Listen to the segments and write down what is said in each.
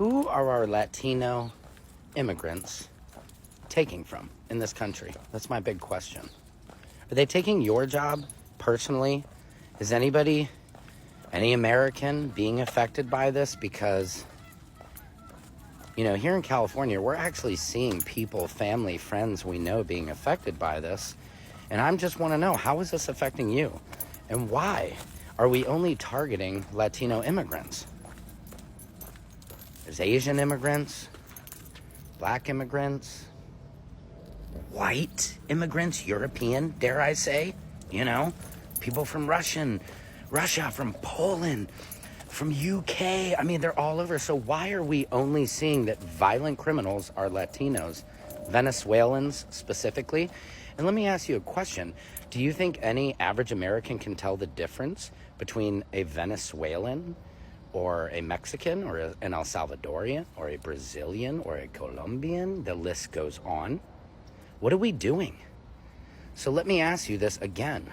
who are our Latino immigrants taking from in this country? That's my big question. Are they taking your job personally? Is any American being affected by this? Because, here in California, we're actually seeing people, family, friends we know being affected by this. And I just want to know, how is this affecting you? And why are we only targeting Latino immigrants? There's Asian immigrants, Black immigrants, white immigrants, European, dare I say, people from Russia, from Poland, from UK. I mean, they're all over. So why are we only seeing that violent criminals are Latinos, Venezuelans specifically? And let me ask you a question. Do you think any average American can tell the difference between a Venezuelan or a Mexican or an El Salvadorian or a Brazilian or a Colombian? The list goes on. What are we doing? So let me ask you this again.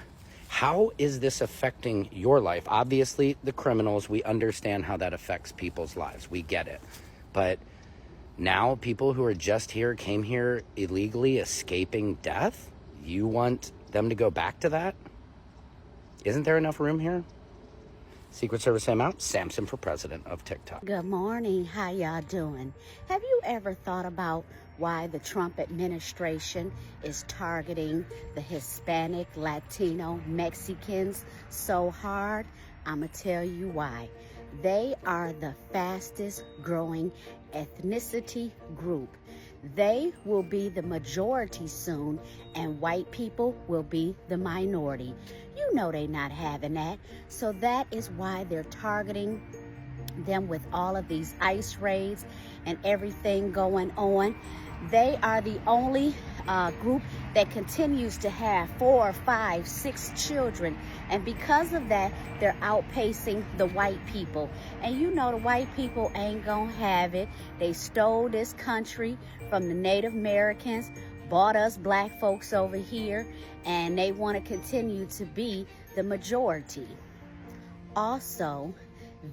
How is this affecting your life? Obviously, the criminals, we understand how that affects people's lives. We get it. But now people who are just here, came here illegally, escaping death, you want them to go back to that? Isn't there enough room here? Secret Service out. Samson for president of TikTok. Good morning. How y'all doing? Have you ever thought about why the Trump administration is targeting the Hispanic, Latino, Mexicans so hard? I'm going to tell you why. They are the fastest growing ethnicity group. They will be the majority soon, and white people will be the minority. You know they're not having that. So that is why they're targeting them with all of these ICE raids and everything going on. They are the only group that continues to have 4, 5, 6 children. And because of that, they're outpacing the white people. And the white people ain't gonna have it. They stole this country from the Native Americans, bought us black folks over here, and they want to continue to be the majority. Also,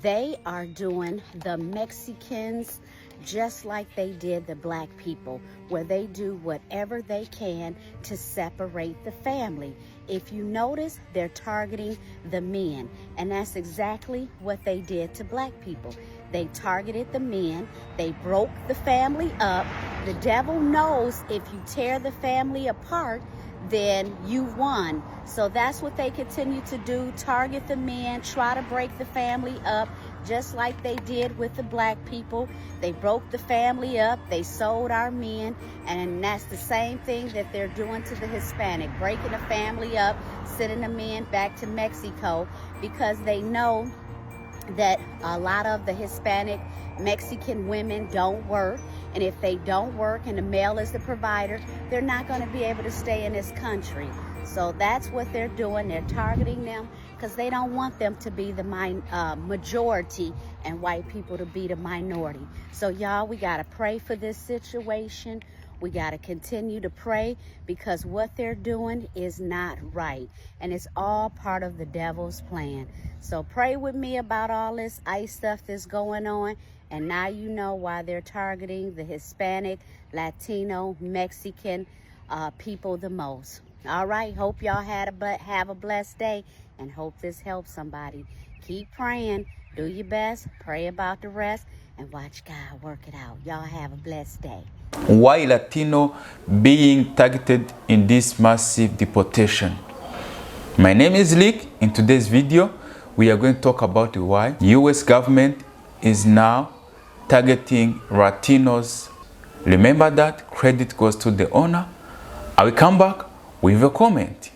they are doing the Mexicans just like they did the black people, where they do whatever they can to separate the family. If you notice, they're targeting the men, and that's exactly what they did to black people. They targeted the men. They broke the family up. The devil knows if you tear the family apart, then you won. So that's what they continue to do, target the men, try to break the family up, just like they did with the black people. They broke the family up, they sold our men, and that's the same thing that they're doing to the Hispanic, breaking the family up, sending the men back to Mexico, because they know that a lot of the Hispanic Mexican women don't work, and if they don't work and the male is the provider, they're not going to be able to stay in this country. So that's what they're doing. They're targeting them because they don't want them to be the majority and white people to be the minority. So y'all, we got to pray for this situation. We got to continue to pray, because what they're doing is not right. And it's all part of the devil's plan. So pray with me about all this ICE stuff that's going on. And now you know why they're targeting the Hispanic, Latino, Mexican people the most. All right. Hope y'all have a blessed day, and hope this helps somebody. Keep praying. Do your best. Pray about the rest, and watch God work it out. Y'all have a blessed day. Why Latino being targeted in this massive deportation? My name is Lick. In today's video, we are going to talk about why US government is now targeting Latinos. Remember that credit goes to the owner. I will come back with a comment.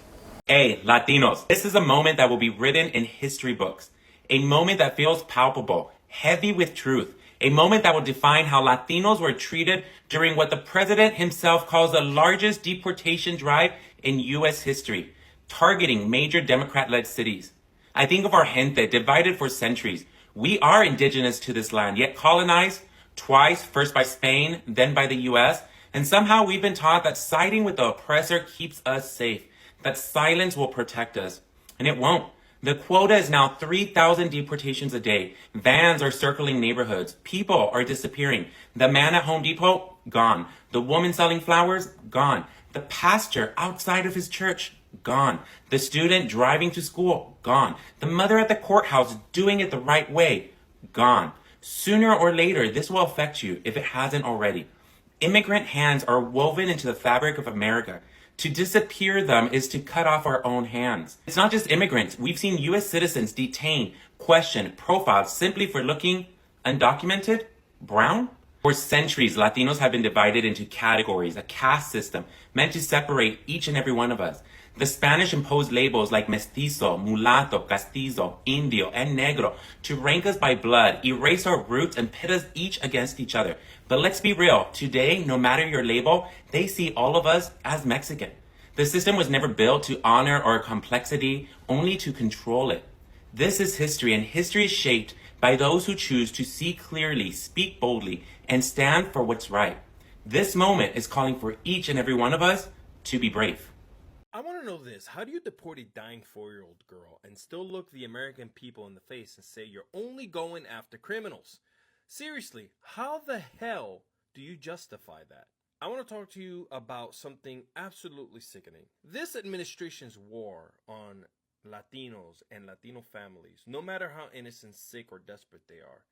Hey, Latinos, this is a moment that will be written in history books. A moment that feels palpable, heavy with truth. A moment that will define how Latinos were treated during what the president himself calls the largest deportation drive in U.S. history, targeting major Democrat-led cities. I think of our gente, divided for centuries. We are indigenous to this land, yet colonized twice, first by Spain, then by the U.S., and somehow we've been taught that siding with the oppressor keeps us safe, that silence will protect us. And it won't. The quota is now 3,000 deportations a day. Vans are circling neighborhoods. People are disappearing. The man at Home Depot, gone. The woman selling flowers, gone. The pastor outside of his church, gone. The student driving to school, gone. The mother at the courthouse doing it the right way, gone. Sooner or later, this will affect you if it hasn't already. Immigrant hands are woven into the fabric of America. To disappear them is to cut off our own hands. It's not just immigrants. We've seen U.S. citizens detained, questioned, profiled simply for looking undocumented, brown. For centuries, Latinos have been divided into categories, a caste system meant to separate each and every one of us. The Spanish imposed labels like mestizo, mulatto, castizo, indio, and negro to rank us by blood, erase our roots, and pit us each against each other. But let's be real. Today, no matter your label, they see all of us as Mexican. The system was never built to honor our complexity, only to control it. This is history, and history is shaped by those who choose to see clearly, speak boldly, and stand for what's right. This moment is calling for each and every one of us to be brave. I want to know this. How do you deport a dying 4-year-old girl and still look the American people in the face and say you're only going after criminals? Seriously, how the hell do you justify that? I want to talk to you about something absolutely sickening. This administration's war on Latinos and Latino families, no matter how innocent, sick, or desperate they are,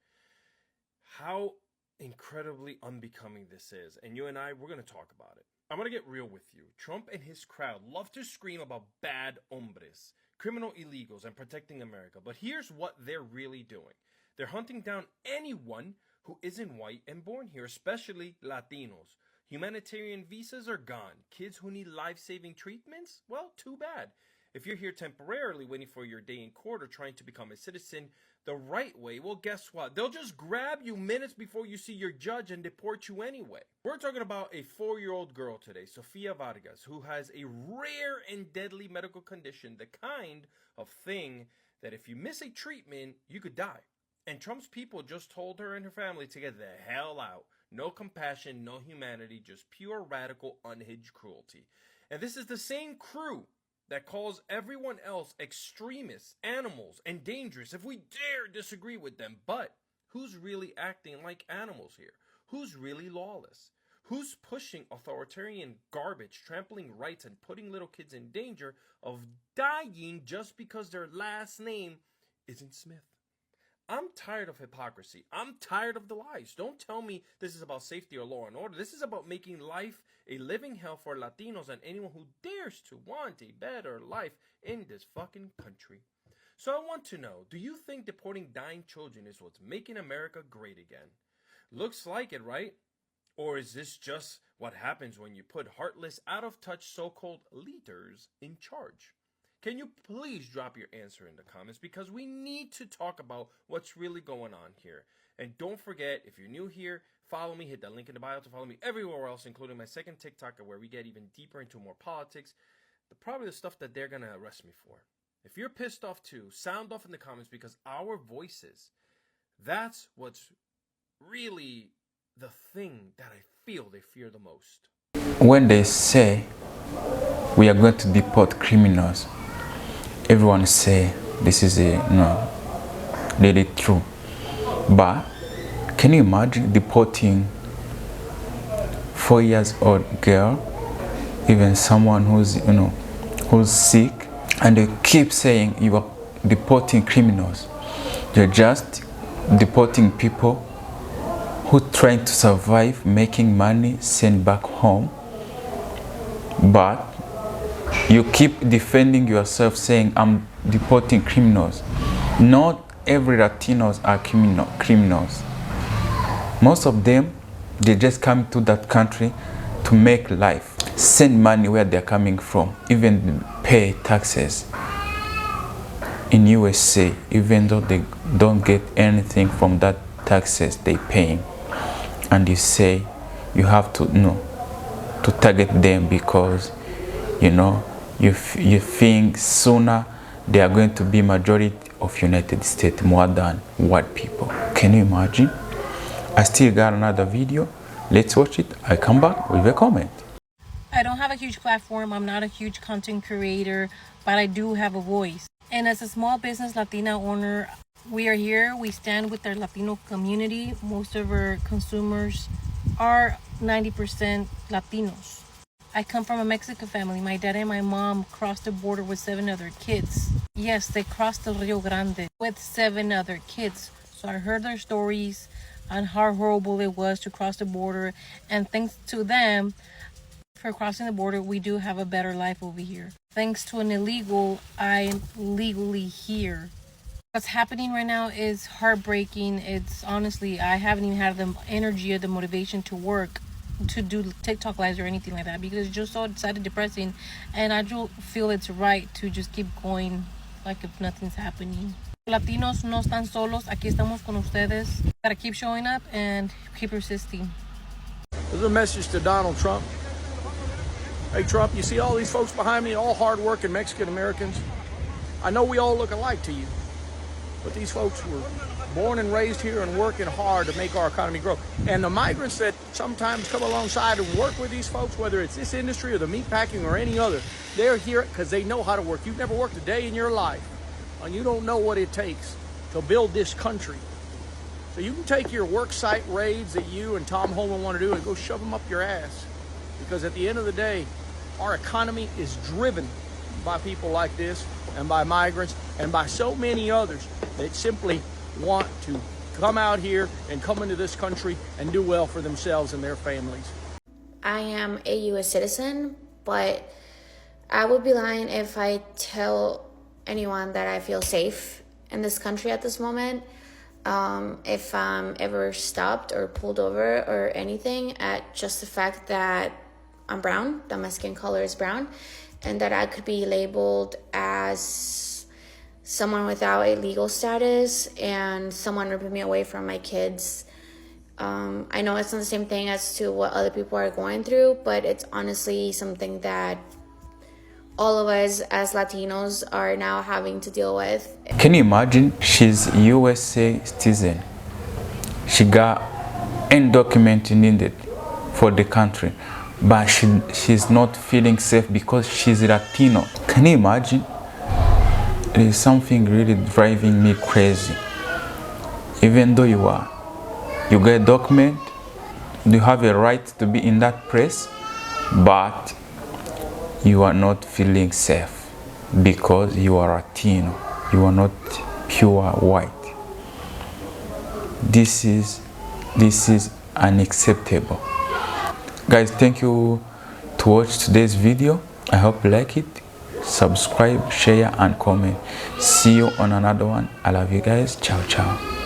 how incredibly unbecoming this is. And you and I, we're going to talk about it. I'm going to get real with you. Trump and his crowd love to scream about bad hombres, criminal illegals, and protecting America. But here's what they're really doing. They're hunting down anyone who isn't white and born here, especially Latinos. Humanitarian visas are gone. Kids who need life-saving treatments? Well, too bad. If you're here temporarily waiting for your day in court or trying to become a citizen the right way, well, guess what? They'll just grab you minutes before you see your judge and deport you anyway. We're talking about a 4-year-old girl today, Sofia Vargas, who has a rare and deadly medical condition, the kind of thing that if you miss a treatment, you could die. And Trump's people just told her and her family to get the hell out. No compassion, no humanity, just pure radical, unhinged cruelty. And this is the same crew that calls everyone else extremists, animals, and dangerous if we dare disagree with them. But who's really acting like animals here? Who's really lawless? Who's pushing authoritarian garbage, trampling rights, and putting little kids in danger of dying just because their last name isn't Smith? I'm tired of hypocrisy. I'm tired of the lies. Don't tell me this is about safety or law and order. This is about making life a living hell for Latinos and anyone who dares to want a better life in this fucking country. So I want to know, do you think deporting dying children is what's making America great again? Looks like it, right? Or is this just what happens when you put heartless, out-of-touch so-called leaders in charge? Can you please drop your answer in the comments, because we need to talk about what's really going on here. And don't forget, if you're new here, follow me, hit that link in the bio to follow me everywhere else, including my second TikTok where we get even deeper into more politics, probably the stuff that they're going to arrest me for. If you're pissed off too, sound off in the comments, because our voices, that's what's really the thing that I feel they fear the most. When they say we are going to deport criminals, everyone say this is really true. But can you imagine deporting 4-year-old girl, even someone who's sick, and they keep saying you are deporting criminals? You're just deporting people who trying to survive, making money, send back home. But you keep defending yourself, saying I'm deporting criminals. Not every Latinos are criminals. Most of them, they just come to that country to make life, send money where they're coming from, even pay taxes in USA, even though they don't get anything from that taxes they paying. And you say you have to target them because you think sooner they are going to be majority of United States more than white people. Can you imagine? I still got another video. Let's watch it. I come back with a comment. I don't have a huge platform. I'm not a huge content creator, but I do have a voice. And as a small business Latina owner, we are here. We stand with our Latino community. Most of our consumers are 90% Latinos. I come from a Mexican family. My dad and my mom crossed the border with 7 other kids. Yes, they crossed the Rio Grande with 7 other kids. So I heard their stories on how horrible it was to cross the border. And thanks to them for crossing the border, we do have a better life over here. Thanks to an illegal, I'm legally here. What's happening right now is heartbreaking. It's honestly, I haven't even had the energy or the motivation to work, to do TikTok lives or anything like that, because it's just so sad and depressing. And I do feel it's right to just keep going like if nothing's happening. Latinos no están solos. Aquí estamos con ustedes. Gotta keep showing up and keep persisting. This is a message to Donald Trump. Hey Trump, you see all these folks behind me, all hard-working Mexican Americans? I know we all look alike to you, but these folks were born and raised here and working hard to make our economy grow. And the migrants that sometimes come alongside and work with these folks, whether it's this industry or the meatpacking or any other, they're here because they know how to work. You've never worked a day in your life, and you don't know what it takes to build this country. So you can take your work site raids that you and Tom Holman want to do and go shove them up your ass. Because at the end of the day, our economy is driven by people like this and by migrants and by so many others that simply want to come out here and come into this country and do well for themselves and their families. I am a U.S. citizen, but I would be lying if I tell anyone that I feel safe in this country at this moment. If I'm ever stopped or pulled over or anything at just the fact that I'm brown, that my skin color is brown, and that I could be labeled as someone without a legal status and someone ripping me away from my kids. I know it's not the same thing as to what other people are going through, but it's honestly something that all of us as Latinos are now having to deal with. Can you imagine? She's a USA citizen. She got any document needed for the country, but she's not feeling safe because she's Latino. Can you imagine? It is something really driving me crazy. Even though you get a document, you have a right to be in that place, but you are not feeling safe because you are Latino. You are not pure white. This is unacceptable. Guys, thank you to watch today's video. I hope you like it. Subscribe, share and comment. See you on another one. I love you guys. Ciao ciao.